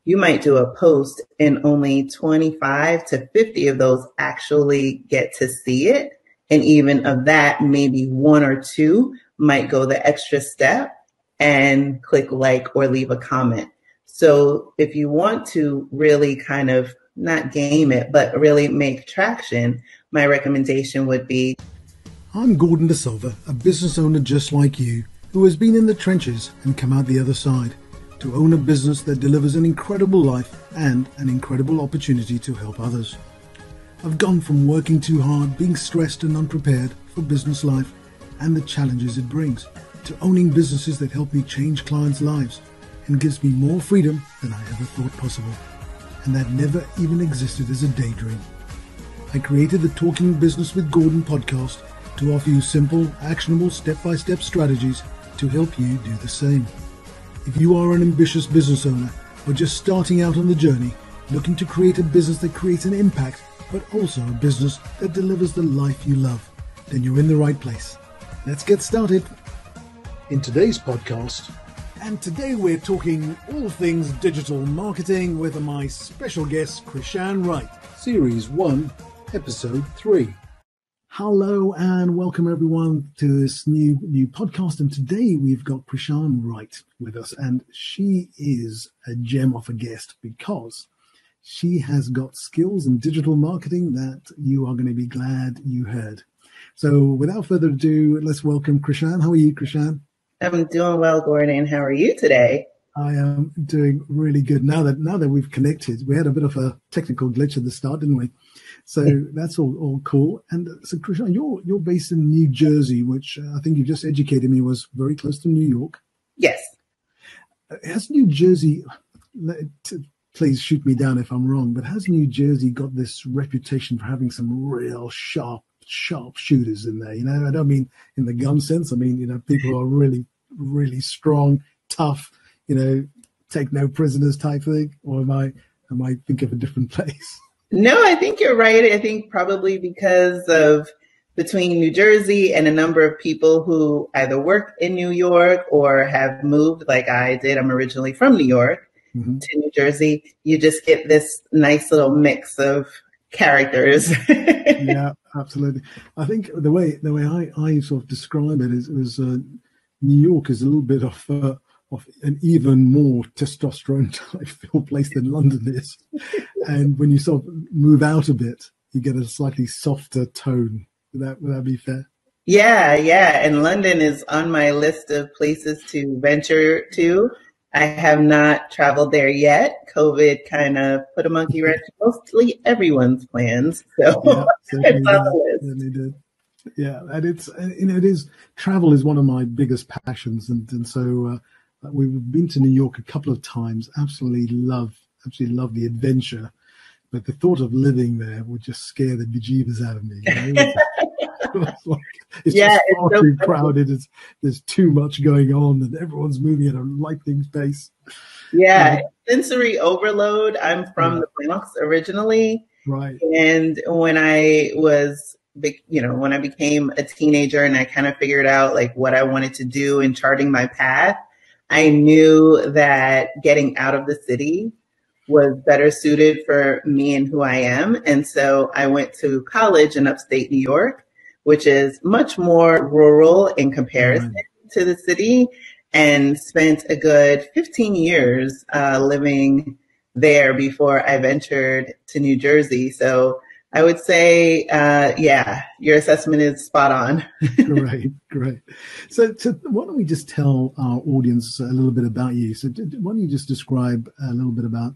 you might do a post and only 25 to 50 of those actually get to see it. And even of that, maybe one or two might go the extra step and click like or leave a comment. So if you want to really kind of not game it, but really make traction, my recommendation would be. I'm Gordon De Silva, a business owner just like you, who has been in the trenches and come out the other side to own a business that delivers an incredible life and an incredible opportunity to help others. I've gone from working too hard, being stressed and unprepared for business life and the challenges it brings, to owning businesses that help me change clients' lives and gives me more freedom than I ever thought possible, and that never even existed as a daydream. I created the Talking Business with Gordon podcast to offer you simple, actionable, step-by-step strategies to help you do the same. If you are an ambitious business owner or just starting out on the journey, looking to create a business that creates an impact, but also a business that delivers the life you love, then you're in the right place. Let's get started. In today's podcast, and today we're talking all things digital marketing with my special guest, Krishan Wright, Series 1, Episode 3. Hello and welcome everyone to this new podcast. And today we've got Krishan Wright with us, and she is a gem of a guest because she has got skills in digital marketing that you are going to be glad you heard. So without further ado, let's welcome Krishan. How are you, Krishan? I'm doing well, Gordon. How are you today? I am doing really good. Now that we've connected, we had a bit of a technical glitch at the start, didn't we? So that's all cool. And so, Krishan, you're based in New Jersey, which I think you just educated me was very close to New York. Yes. Has New Jersey, please shoot me down if I'm wrong, but has New Jersey got this reputation for having some real sharp shooters in there? You know, I don't mean in the gun sense. I mean, you know, people who are really, really strong, tough, you know, take no prisoners type thing. Or am I thinking of a different place? No, I think you're right. I think probably because of between New Jersey and a number of people who either work in New York or have moved like I did. I'm originally from New York to New Jersey. You just get this nice little mix of characters. Yeah, absolutely. I think the way I sort of describe it is New York is a little bit of an even more testosterone type feel place than London is, and when you sort of move out a bit, you get a slightly softer tone. Would that be fair? Yeah, and London is on my list of places to venture to. I have not traveled there yet. COVID kind of put a monkey wrench in mostly everyone's plans. So yeah, it's on the list. Did. Yeah, and it's, you know, travel is one of my biggest passions, and so we've been to New York a couple of times. Absolutely love the adventure, but the thought of living there would just scare the bejeebers out of me. You know? It's just far too crowded. There's too much going on, and everyone's moving at a lightning pace. Yeah, sensory overload. I'm from the Bronx originally, right? And when I became a teenager and I kind of figured out like what I wanted to do and charting my path, I knew that getting out of the city was better suited for me and who I am. And so I went to college in upstate New York, which is much more rural in comparison to the city, and spent a good 15 years living there before I ventured to New Jersey. So I would say, your assessment is spot on. Great. So why don't we just tell our audience a little bit about you? So why don't you just describe a little bit about,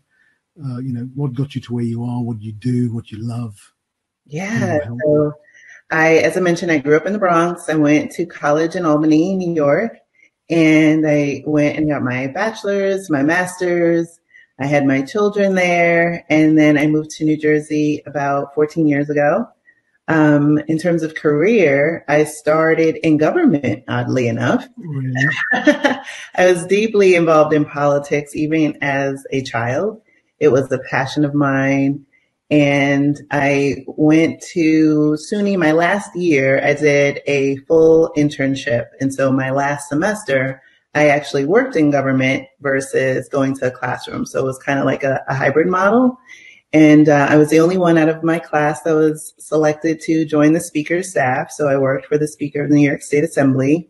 what got you to where you are, what you do, what you love? Yeah. So as I mentioned, I grew up in the Bronx. I went to college in Albany, New York, and I went and got my bachelor's, my master's. I had my children there, and then I moved to New Jersey about 14 years ago. In terms of career, I started in government, oddly enough. Really? I was deeply involved in politics, even as a child. It was a passion of mine. And I went to SUNY my last year. I did a full internship. And so my last semester, I actually worked in government versus going to a classroom. So it was kind of like a hybrid model. And I was the only one out of my class that was selected to join the speaker's staff. So I worked for the Speaker of the New York State Assembly,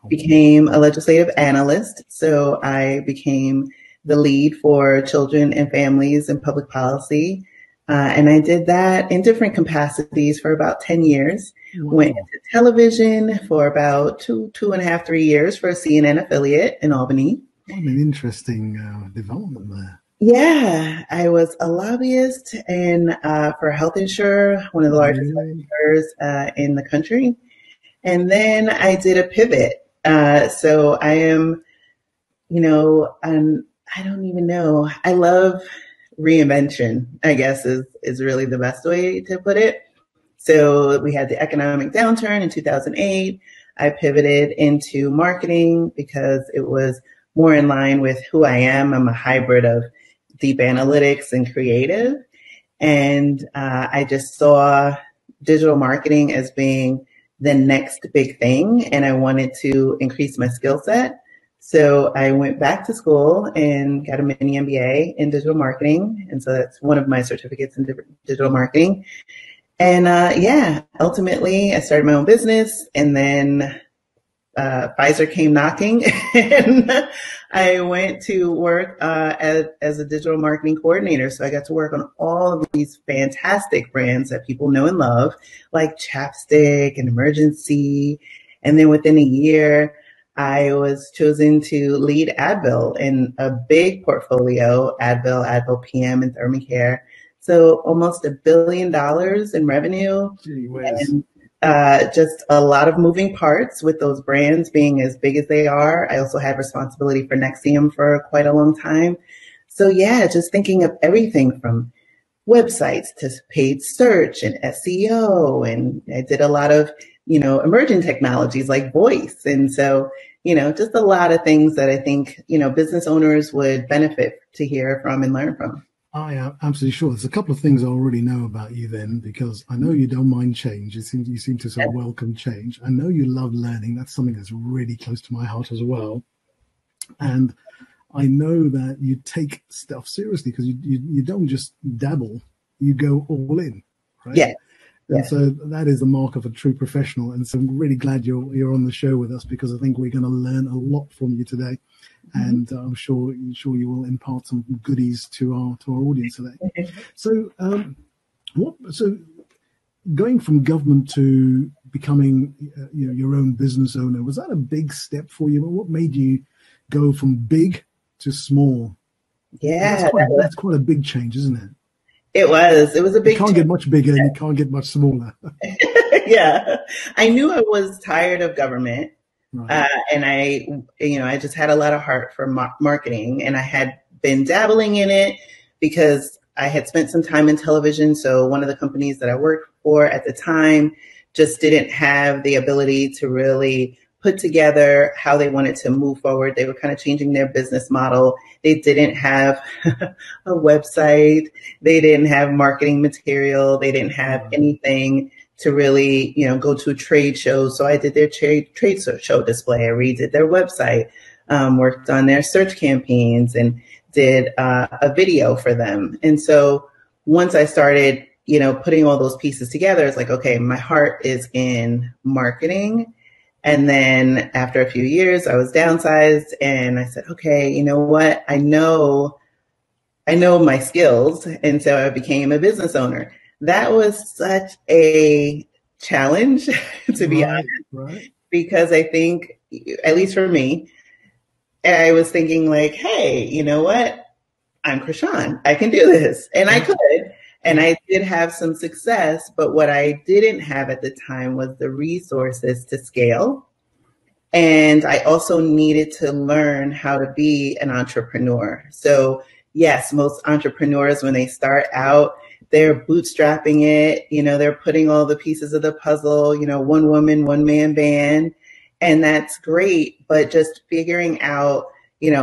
became a legislative analyst. So I became the lead for children and families and public policy. And I did that in different capacities for about 10 years. Wow. Went into television for about 2.5, 3 years for a CNN affiliate in Albany. What an interesting development there. Yeah, I was a lobbyist and for a health insurer, one of the largest health insurers in the country. And then I did a pivot. So I am, I don't even know. I love reinvention, I guess is really the best way to put it. So we had the economic downturn in 2008. I pivoted into marketing because it was more in line with who I am. I'm a hybrid of deep analytics and creative. And I just saw digital marketing as being the next big thing. And I wanted to increase my skill set. So I went back to school and got a mini MBA in digital marketing. And so that's one of my certificates in digital marketing. And ultimately I started my own business, and then Pfizer came knocking and I went to work as a digital marketing coordinator. So I got to work on all of these fantastic brands that people know and love, like Chapstick and Emergency. And then within a year, I was chosen to lead Advil in a big portfolio, Advil PM, and Thermacare. So almost $1 billion in revenue. And just a lot of moving parts with those brands being as big as they are. I also had responsibility for Nexium for quite a long time. So yeah, just thinking of everything from websites to paid search and SEO. And I did a lot of, emerging technologies like voice. And so, just a lot of things that I think, business owners would benefit to hear from and learn from. I am absolutely sure. There's a couple of things I already know about you then, because I know you don't mind change. You seem to sort of welcome change. I know you love learning. That's something that's really close to my heart as well. And I know that you take stuff seriously because you don't just dabble, you go all in, right? Yeah. And so that is the mark of a true professional. And so I'm really glad you're on the show with us, because I think we're going to learn a lot from you today. And I'm sure you will impart some goodies to our audience today. So, so going from government to becoming your own business owner, was that a big step for you? What made you go from big to small? Yeah, that's quite a big change, isn't it? It was a big. You can't get much bigger, and you can't get much smaller. Yeah, I knew I was tired of government. Right. And I just had a lot of heart for marketing, and I had been dabbling in it because I had spent some time in television. So one of the companies that I worked for at the time just didn't have the ability to really put together how they wanted to move forward. They were kind of changing their business model. They didn't have a website. They didn't have marketing material. They didn't have anything to really, go to trade shows. So I did their trade show display. I redid their website, worked on their search campaigns, and did a video for them. And so once I started, putting all those pieces together, it's like, okay, my heart is in marketing. And then after a few years, I was downsized, and I said, okay, you know what? I know my skills. And so I became a business owner. That was such a challenge, to be honest, because I think, at least for me, I was thinking like, hey, you know what? I'm Krishan. I can do this. And I could. And I did have some success. But what I didn't have at the time was the resources to scale. And I also needed to learn how to be an entrepreneur. So yes, most entrepreneurs, when they start out, they're bootstrapping it, they're putting all the pieces of the puzzle, one woman, one man band, and that's great. But just figuring out,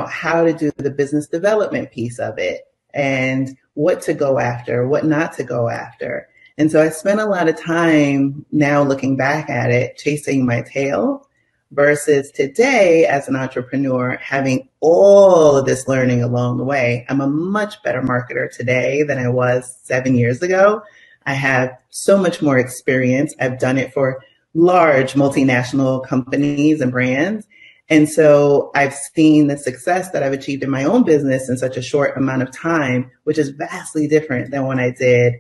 how to do the business development piece of it and what to go after, what not to go after. And so I spent a lot of time now looking back at it, chasing my tail versus today as an entrepreneur, having all of this learning along the way. I'm a much better marketer today than I was 7 years ago. I have so much more experience. I've done it for large multinational companies and brands. And so I've seen the success that I've achieved in my own business in such a short amount of time, which is vastly different than when I did,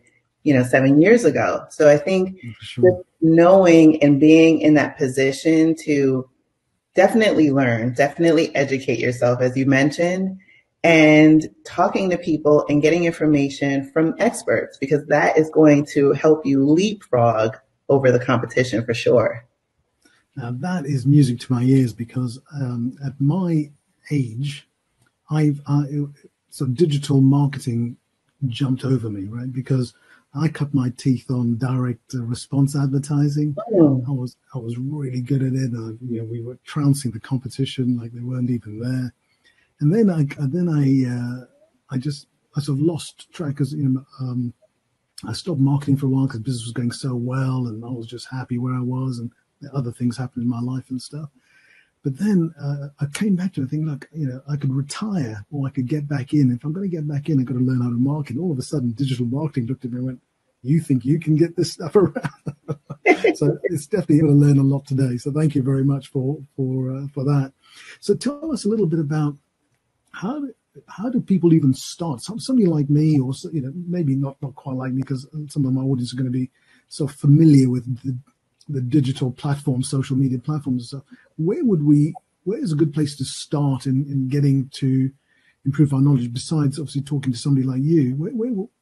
7 years ago. So I think just knowing and being in that position to definitely learn, definitely educate yourself, as you mentioned, and talking to people and getting information from experts, because that is going to help you leapfrog over the competition for sure. Now that is music to my ears, because at my age, so digital marketing jumped over me, right? Because I cut my teeth on direct response advertising. I was really good at it. We were trouncing the competition like they weren't even there. And then I sort of lost track, because I stopped marketing for a while because business was going so well, and I was just happy where I was, and other things happened in my life and stuff. But then I came back to it, thinking, look, I could retire or I could get back in. If I'm going to get back in, I've got to learn how to market. All of a sudden, digital marketing looked at me and went, you think you can get this stuff around? So it's definitely going to learn a lot today. So thank you very much for that. So tell us a little bit about how do people even start? Somebody like me, or maybe not quite like me, because some of my audience are going to be so familiar with the digital platforms, social media platforms and stuff. Where is a good place to start in getting to improve our knowledge, besides obviously talking to somebody like you?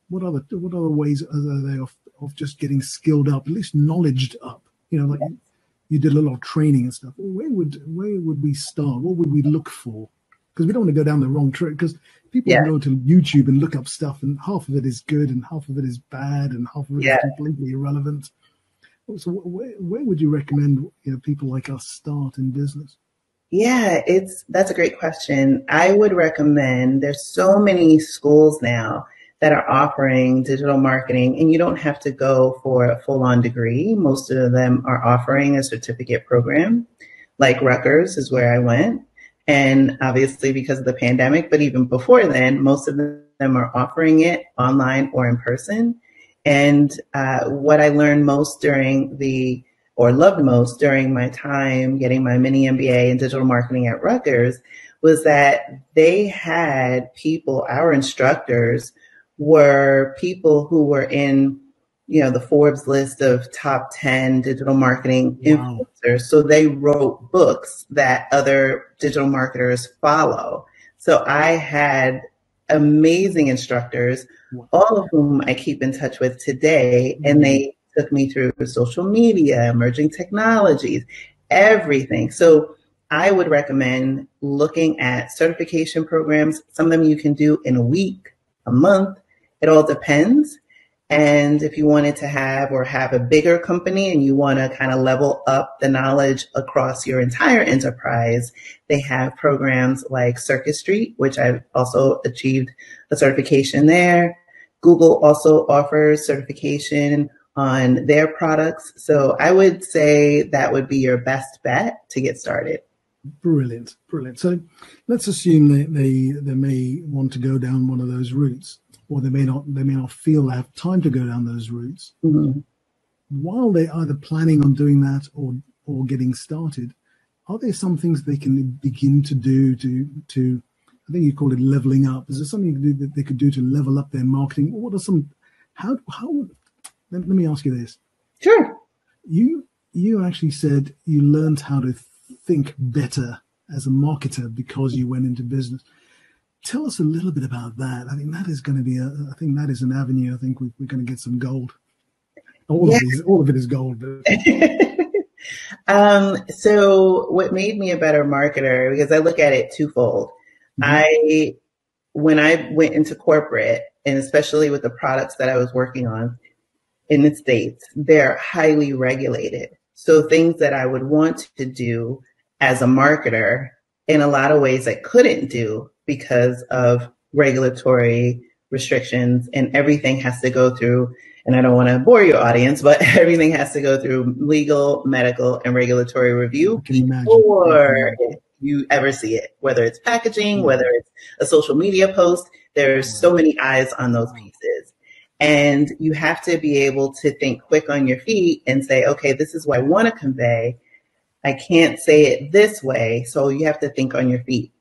What other ways are there of just getting skilled up, at least knowledged up? Like you did a lot of training and stuff. Where would we start? What would we look for? Because we don't want to go down the wrong track, because people go to YouTube and look up stuff, and half of it is good and half of it is bad and half of it is completely irrelevant. So where would you recommend people like us start in business? Yeah, that's a great question. I would recommend, there's so many schools now that are offering digital marketing, and you don't have to go for a full-on degree. Most of them are offering a certificate program, like Rutgers is where I went. And obviously because of the pandemic, but even before then, most of them are offering it online or in person. And what I learned most loved most during my time getting my mini MBA in digital marketing at Rutgers was that they had people, our instructors were people who were in, the Forbes list of top 10 digital marketing influencers. So they wrote books that other digital marketers follow. So I had amazing instructors, all of whom I keep in touch with today, and they took me through social media, emerging technologies, everything. So I would recommend looking at certification programs. Some of them you can do in a week, a month. It all depends. And if you wanted to have a bigger company and you want to kind of level up the knowledge across your entire enterprise, they have programs like Circus Street, which I've also achieved a certification there. Google also offers certification on their products. So I would say that would be your best bet to get started. Brilliant. So let's assume they may want to go down one of those routes, or they may not feel they have time to go down those routes. Mm-hmm. While they're either planning on doing that or getting started, are there some things they can begin to do to I think you call it leveling up? Is there something that they could do to level up their marketing? What are some? Let me ask you this. Sure. You actually said you learned how to think better as a marketer because you went into business. Tell us a little bit about that. I think that is going to be that is an avenue. I think we're going to get some gold. All of it is gold. So what made me a better marketer, because I look at it twofold. Mm-hmm. When I went into corporate, and especially with the products that I was working on in the States, they're highly regulated. So things that I would want to do as a marketer, in a lot of ways I couldn't do because of regulatory restrictions, and everything has to go through and I don't want to bore your audience, but everything has to go through legal, medical, and regulatory review before you ever see it, whether it's packaging, whether it's a social media post. There's so many eyes on those pieces. And you have to be able to think quick on your feet and say, okay, this is what I want to convey. I can't say it this way. So you have to think on your feet.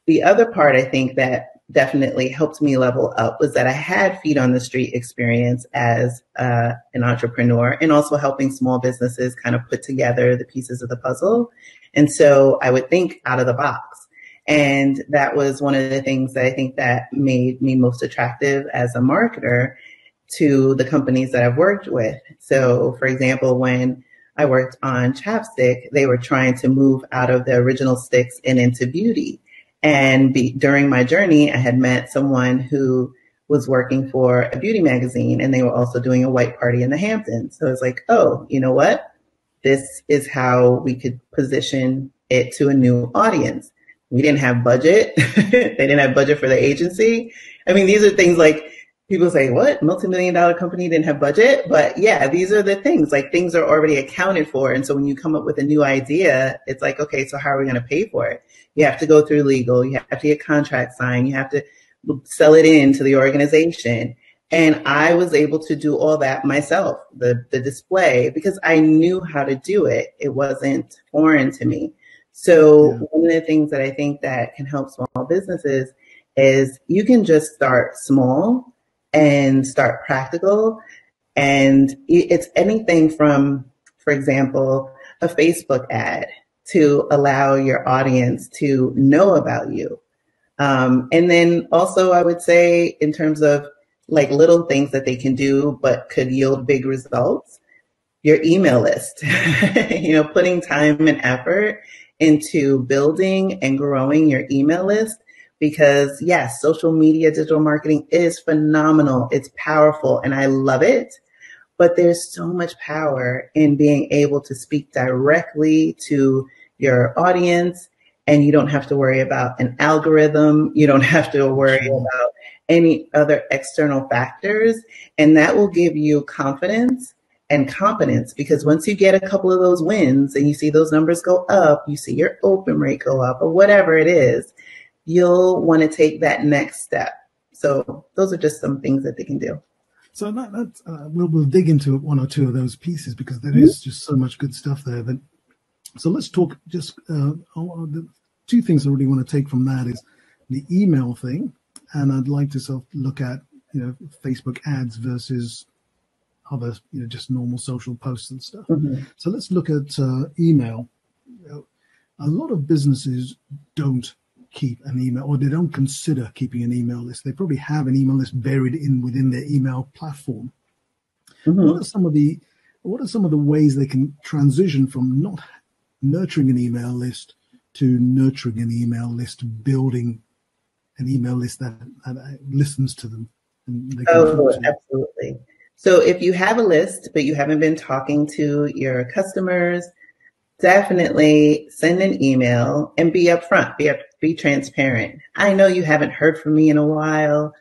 The other part I think that definitely helped me level up was that I had feet on the street experience as an entrepreneur, and also helping small businesses kind of put together the pieces of the puzzle. And so I would think out of the box. And that was one of the things that I think that made me most attractive as a marketer to the companies that I've worked with. So for example, when I worked on chapstick, they were trying to move out of the original sticks and into beauty. And during my journey, I had met someone who was working for a beauty magazine, and they were also doing a white party in the Hamptons. So I was like, oh, you know what? This is how we could position it to a new audience. We didn't have budget. They didn't have budget for the agency. I mean, these are things like people say, what? Multi-million-dollar company didn't have budget? But yeah, these are the things, like things are already accounted for. And so when you come up with a new idea, it's like, okay, so how are we going to pay for it? You have to go through legal. You have to get contract signed. You have to sell it into the organization. And I was able to do all that myself, the display, because I knew how to do it. It wasn't foreign to me. So one of the things that I think that can help small businesses is you can just start small and start practical. And it's anything from, for example, a Facebook ad to allow your audience to know about you. And then also I would say in terms of like little things that they can do, but could yield big results, your email list, putting time and effort into building and growing your email list. Because yes, social media, digital marketing is phenomenal. It's powerful and I love it. But there's so much power in being able to speak directly to your audience, and you don't have to worry about an algorithm. You don't have to worry about any other external factors. And that will give you confidence and competence, because once you get a couple of those wins and you see those numbers go up, you see your open rate go up or whatever it is, you'll want to take that next step. So those are just some things that they can do. So we'll dig into one or two of those pieces, because there is just so much good stuff there. So let's talk just the two things I really want to take from that is the email thing. And I'd like to sort of look at, Facebook ads versus other, just normal social posts and stuff. Mm-hmm. So let's look at email. A lot of businesses don't keep an email, or they don't consider keeping an email list. They probably have an email list buried within their email platform. Mm-hmm. What are some of the ways they can transition from not nurturing an email list to nurturing an email list, building an email list that listens to them? Absolutely. So if you have a list, but you haven't been talking to your customers, definitely send an email and be upfront, be transparent. I know you haven't heard from me in a while,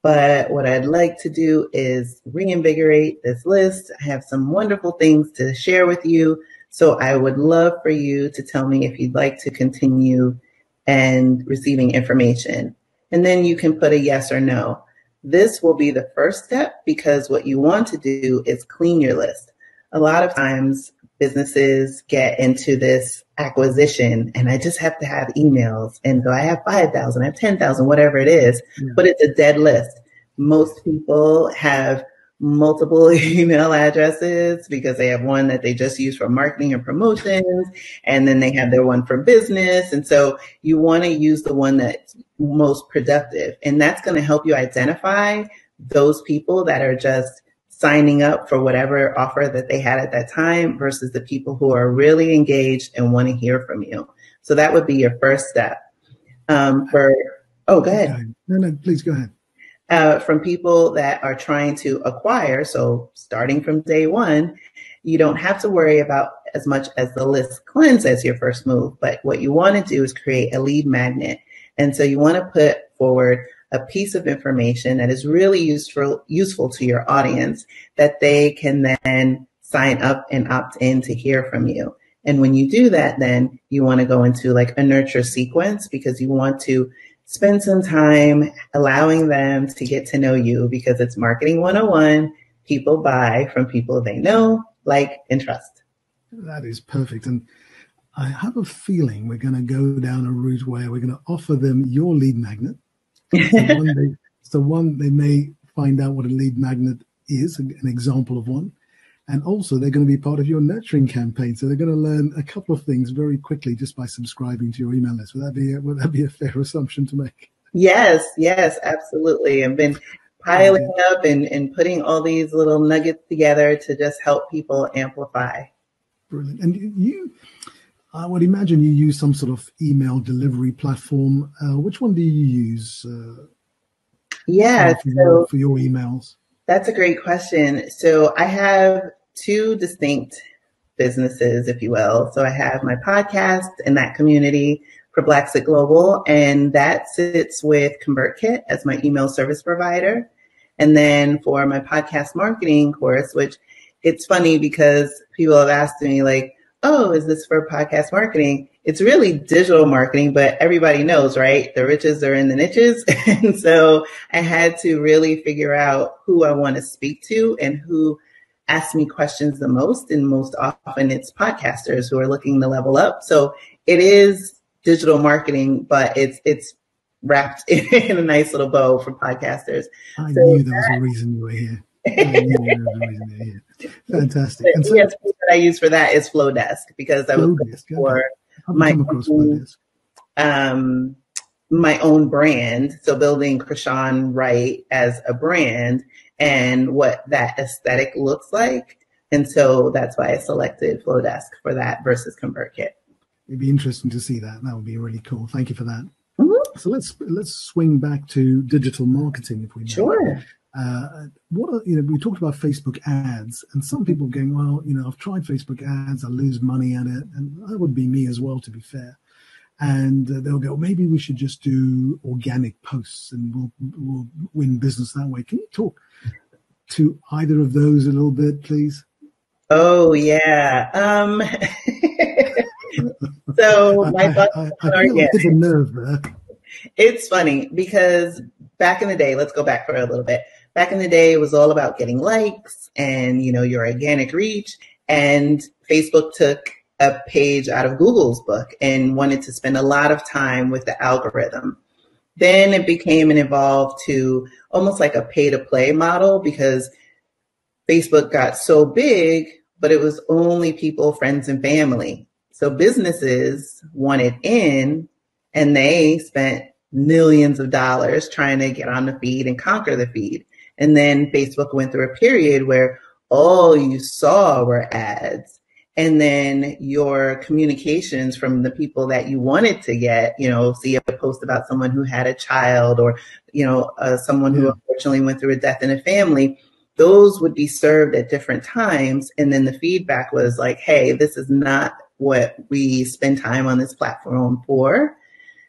but what I'd like to do is reinvigorate this list. I have some wonderful things to share with you. So I would love for you to tell me if you'd like to continue and receiving information. And then you can put a yes or no. This will be the first step, because what you want to do is clean your list. A lot of times businesses get into this acquisition and I just have to have emails. And so I have 5,000, I have 10,000, whatever it is, but it's a dead list. Most people have multiple email addresses because they have one that they just use for marketing and promotions, and then they have their one for business. And so you want to use the one that's most productive. And that's going to help you identify those people that are just signing up for whatever offer that they had at that time versus the people who are really engaged and want to hear from you. So that would be your first step. Go ahead. No, please go ahead. From people that are trying to acquire. So starting from day one, you don't have to worry about as much as the list cleanse as your first move. But what you want to do is create a lead magnet. And so you want to put forward a piece of information that is really useful to your audience that they can then sign up and opt in to hear from you. And when you do that, then you want to go into like a nurture sequence because you want to spend some time allowing them to get to know you because it's marketing 101. People buy from people they know, like, and trust. That is perfect. And I have a feeling we're going to go down a route where we're going to offer them your lead magnet. So one, they may find out what a lead magnet is, an example of one. And also they're going to be part of your nurturing campaign. So they're going to learn a couple of things very quickly just by subscribing to your email list. Would that be a fair assumption to make? Yes, absolutely. I've been piling up and putting all these little nuggets together to just help people amplify. Brilliant. And I would imagine you use some sort of email delivery platform. Which one do you use? For your emails? That's a great question. So I have two distinct businesses, if you will. So I have my podcast and that community for Black Sit Global, and that sits with ConvertKit as my email service provider. And then for my podcast marketing course, which it's funny because people have asked me like, oh, is this for podcast marketing? It's really digital marketing, but everybody knows, right? The riches are in the niches. And so I had to really figure out who I want to speak to and who asks me questions the most. And most often it's podcasters who are looking to level up. So it is digital marketing, but it's wrapped in a nice little bow for podcasters. I knew there was a reason you were here. Fantastic. And so, the ESP that I use for that is Flowdesk because I was looking for my own brand. So building Krishan Wright as a brand and what that aesthetic looks like. And so that's why I selected Flowdesk for that versus ConvertKit. It'd be interesting to see that. That would be really cool. Thank you for that. Mm-hmm. So let's swing back to digital marketing if we may. Sure. We talked about Facebook ads, and some people going, well, I've tried Facebook ads, I lose money at it, and that would be me as well, to be fair. And they'll go, maybe we should just do organic posts, and we'll win business that way. Can you talk to either of those a little bit, please? Oh yeah. So my thoughts I feel like there's a nerve there. It's funny because back in the day, let's go back for a little bit. Back in the day, it was all about getting likes and, your organic reach. And Facebook took a page out of Google's book and wanted to spend a lot of time with the algorithm. Then it became and evolved to almost like a pay-to-play model because Facebook got so big, but it was only people, friends, and family. So businesses wanted in, and they spent millions of dollars trying to get on the feed and conquer the feed. And then Facebook went through a period where all you saw were ads. And then your communications from the people that you wanted to get, see a post about someone who had a child or, someone who unfortunately went through a death in a family, those would be served at different times. And then the feedback was like, hey, this is not what we spend time on this platform for.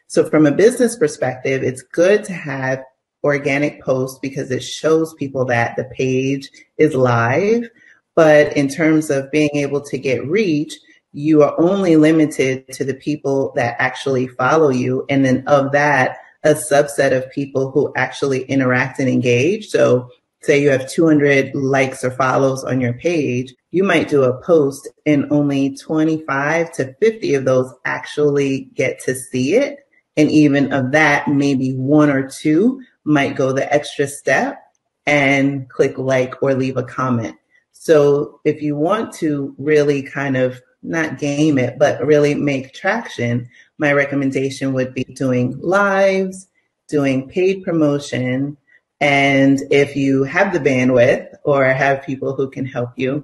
So from a business perspective, it's good to have organic posts because it shows people that the page is live. But in terms of being able to get reach, you are only limited to the people that actually follow you. And then of that, a subset of people who actually interact and engage. So say you have 200 likes or follows on your page, you might do a post and only 25 to 50 of those actually get to see it. And even of that, maybe one or two might go the extra step and click like or leave a comment. So if you want to really kind of not game it, but really make traction, my recommendation would be doing lives, doing paid promotion. And if you have the bandwidth or have people who can help you,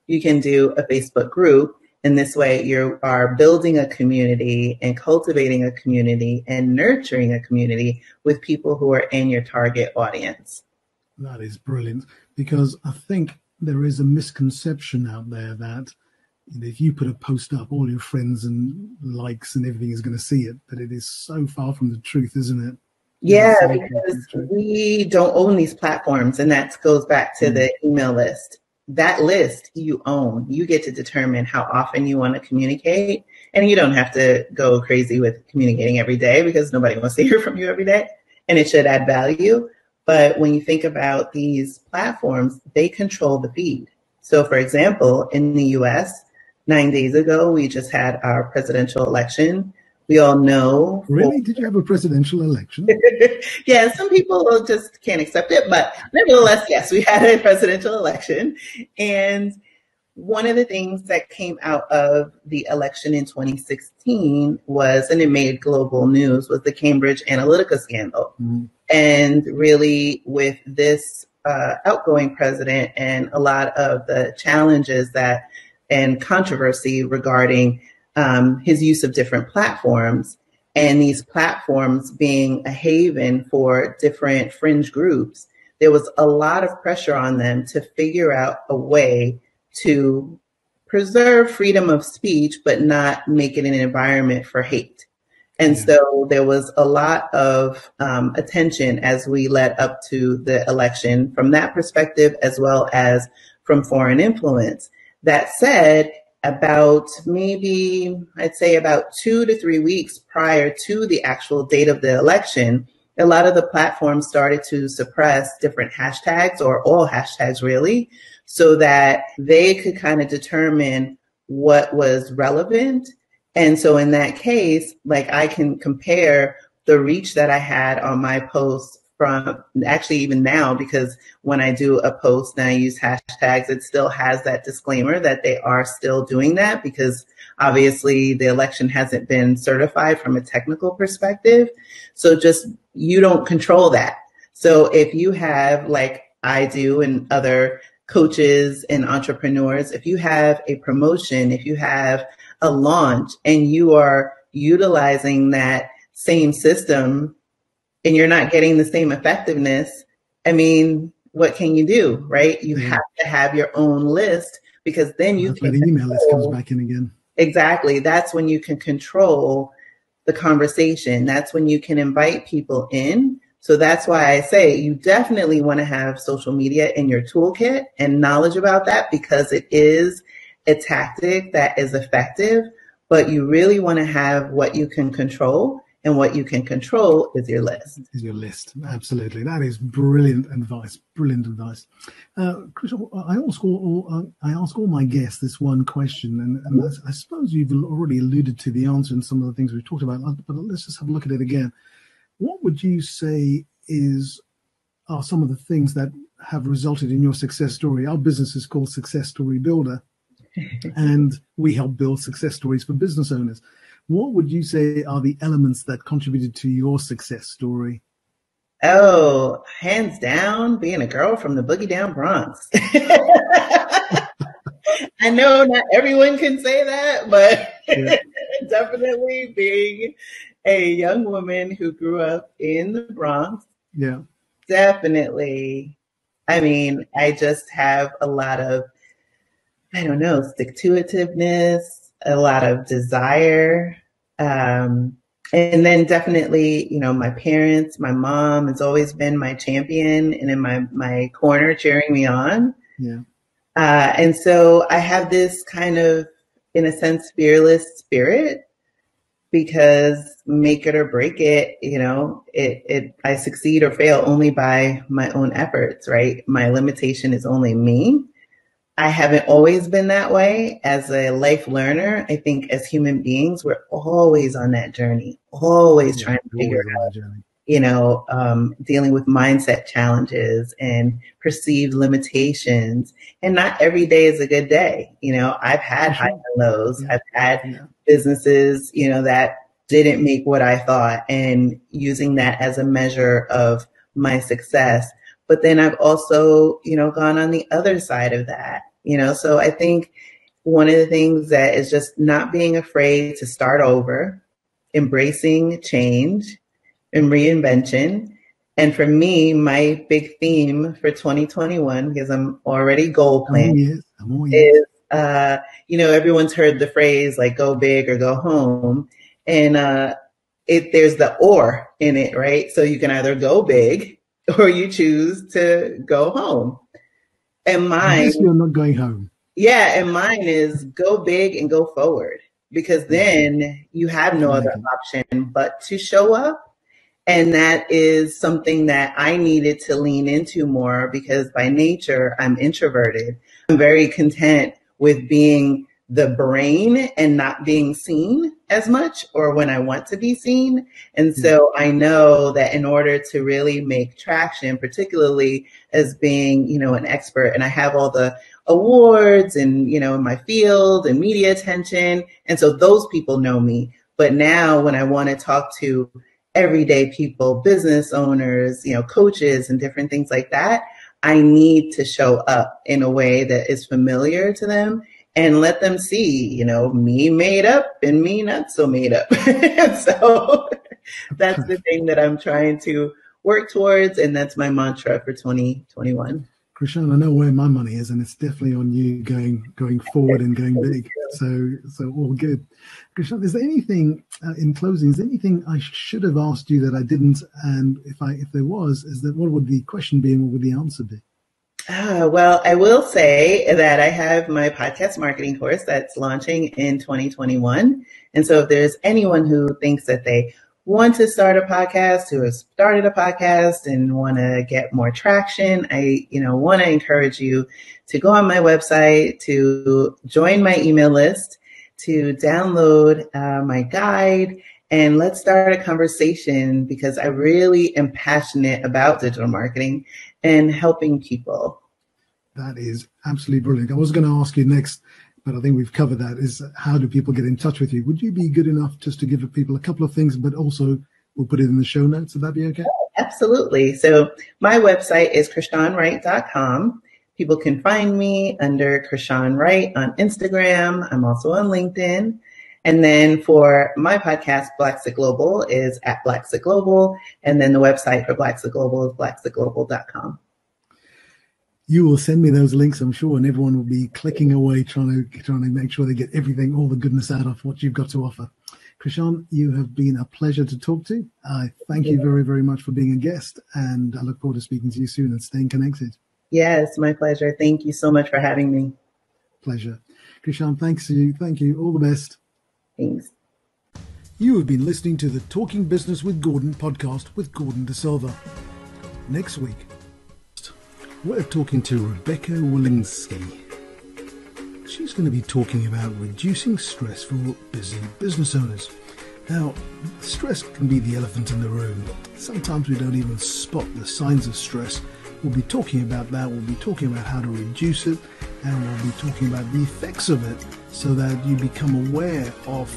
you can do a Facebook group. And this way you are building a community and cultivating a community and nurturing a community with people who are in your target audience. That is brilliant, because I think there is a misconception out there that if you put a post up, all your friends and likes and everything is going to see it. But it is so far from the truth, isn't it? Yeah, because we don't own these platforms, and that goes back to the email list. That list you own. You get to determine how often you want to communicate, and you don't have to go crazy with communicating every day because nobody wants to hear from you every day, and it should add value. But when you think about these platforms, they control the feed. So, for example, in the US, 9 days ago, we just had our presidential election. We all know. Really? Did you have a presidential election? Yeah, some people just can't accept it, but nevertheless, yes, we had a presidential election. And one of the things that came out of the election in 2016 was, and it made global news, was the Cambridge Analytica scandal. Mm-hmm. And really, with this outgoing president and a lot of the challenges that and controversy regarding his use of different platforms, and these platforms being a haven for different fringe groups, there was a lot of pressure on them to figure out a way to preserve freedom of speech, but not make it an environment for hate. And so there was a lot of attention as we led up to the election from that perspective, as well as from foreign influence. That said, about maybe, I'd say about 2 to 3 weeks prior to the actual date of the election, a lot of the platforms started to suppress different hashtags, or all hashtags really, so that they could kind of determine what was relevant. And so in that case, like, I can compare the reach that I had on my posts from actually even now, because when I do a post and I use hashtags, it still has that disclaimer that they are still doing that, because obviously the election hasn't been certified from a technical perspective. So just, you don't control that. So if you have, like I do and other coaches and entrepreneurs, if you have a promotion, if you have a launch and you are utilizing that same system and you're not getting the same effectiveness, I mean, what can you do, right? You have to have your own list, because then you can the email list comes back in again. Exactly. That's when you can control the conversation. That's when you can invite people in. So that's why I say you definitely want to have social media in your toolkit and knowledge about that, because it is a tactic that is effective, but you really want to have what you can control. And what you can control is your list. Is your list. Absolutely. That is brilliant advice. Brilliant advice. Chris, I ask all my guests this one question, and I suppose you've already alluded to the answer in some of the things we've talked about, but let's just have a look at it again. What would you say are some of the things that have resulted in your success story? Our business is called Success Story Builder, and we help build success stories for business owners. What would you say are the elements that contributed to your success story? Oh, hands down, being a girl from the boogie down Bronx. I know not everyone can say that, but definitely being a young woman who grew up in the Bronx. Yeah. Definitely. I mean, I just have a lot of, stick-to-itiveness, a lot of desire. And then definitely, my parents, my mom has always been my champion and in my corner cheering me on. Yeah. And so I have this kind of, in a sense, fearless spirit, because make it or break it, I succeed or fail only by my own efforts, right? My limitation is only me. I haven't always been that way. As a life learner, I think as human beings, we're always on that journey, always trying to figure it out, dealing with mindset challenges and perceived limitations. And not every day is a good day. I've had highs and lows. I've had businesses, that didn't make what I thought, and using that as a measure of my success. But then I've also, gone on the other side of that, so I think one of the things that is just not being afraid to start over, embracing change and reinvention. And for me, my big theme for 2021, because I'm already goal planning, is, everyone's heard the phrase like go big or go home. And there's the or in it, right? So you can either go big or you choose to go home. And I mine, guess you're not going home. yeah, and mine is go big and go forward, because then you have no other option but to show up. And that is something that I needed to lean into more, because by nature, I'm introverted. I'm very content with being the brain and not being seen as much, or when I want to be seen. And so I know that in order to really make traction, particularly as being, an expert, and I have all the awards and, in my field and media attention. And so those people know me. But now when I want to talk to everyday people, business owners, coaches and different things like that, I need to show up in a way that is familiar to them and let them see, me made up and me not so made up. So that's the thing that I'm trying to work towards. And that's my mantra for 2021. Krishan, I know where my money is, and it's definitely on you going forward and going big. So all good. Krishan, is there anything in closing? Is there anything I should have asked you that I didn't? And if there was, what would the question be, and what would the answer be? Well, I will say that I have my podcast marketing course that's launching in 2021. And so if there's anyone who thinks that they want to start a podcast, who has started a podcast and want to get more traction, I, want to encourage you to go on my website, to join my email list, to download my guide, and let's start a conversation, because I really am passionate about digital marketing and helping people. That is absolutely brilliant. I was going to ask you next, but I think we've covered that, is how do people get in touch with you? Would you be good enough just to give people a couple of things, but also we'll put it in the show notes? Would that be okay? Absolutely. So my website is krishanwright.com. People can find me under Krishan Wright on Instagram. I'm also on LinkedIn. And then for my podcast, Blacksit Global, is at Blacksit Global. And then the website for Blacksit Global is blacksitglobal.com. You will send me those links, I'm sure, and everyone will be clicking away trying to make sure they get everything, all the goodness out of what you've got to offer. Krishan, you have been a pleasure to talk to. I thank you very, very much for being a guest, and I look forward to speaking to you soon and staying connected. Yes, my pleasure. Thank you so much for having me. Pleasure. Krishan, thanks to you. Thank you. All the best. Thanks. You have been listening to the Talking Business with Gordon podcast with Gordon De Silva. Next week, we're talking to Rebecca Walensky. She's going to be talking about reducing stress for busy business owners. Now, stress can be the elephant in the room. Sometimes we don't even spot the signs of stress. We'll be talking about that. We'll be talking about how to reduce it, and we'll be talking about the effects of it so that you become aware of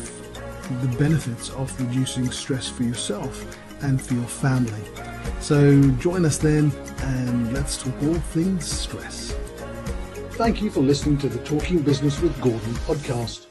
the benefits of reducing stress for yourself and for your family. So join us then, and let's talk all things stress. Thank you for listening to the Talking Business with Gordon podcast.